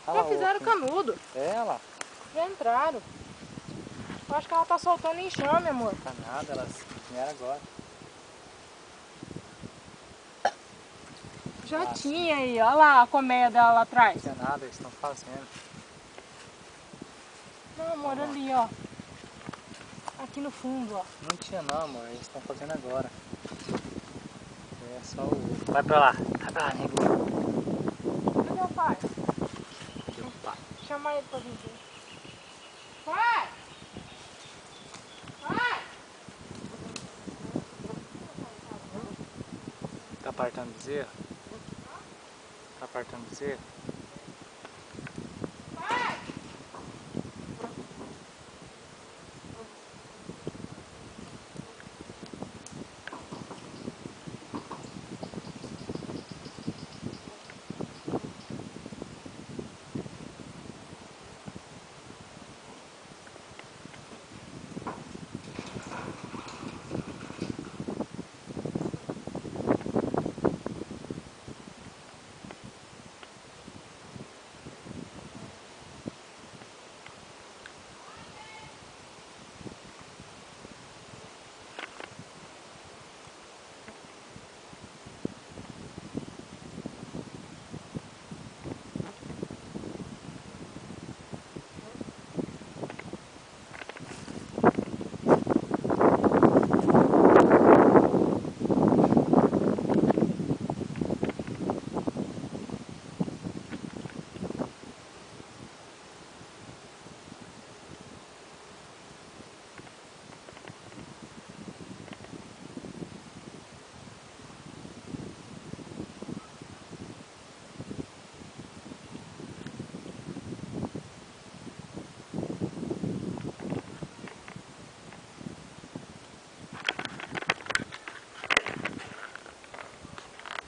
Já fizeram canudo. É, olha lá. Já entraram. Eu acho que ela tá soltando enxame, amor. Não tá nada, elas vieram agora. Já tinha aí, olha lá a colmeia dela lá atrás. Não tinha nada, eles estão fazendo. Não, amor, ali, ó. Aqui no fundo, ó. Não tinha não, amor, eles estão fazendo agora. É só o... Vai pra lá, nego. Cadê o pai? Cadê o pai? Chama ele pra vir aqui. Pai! Pai! Tá apartando bezerro? Tá apartando bezerro?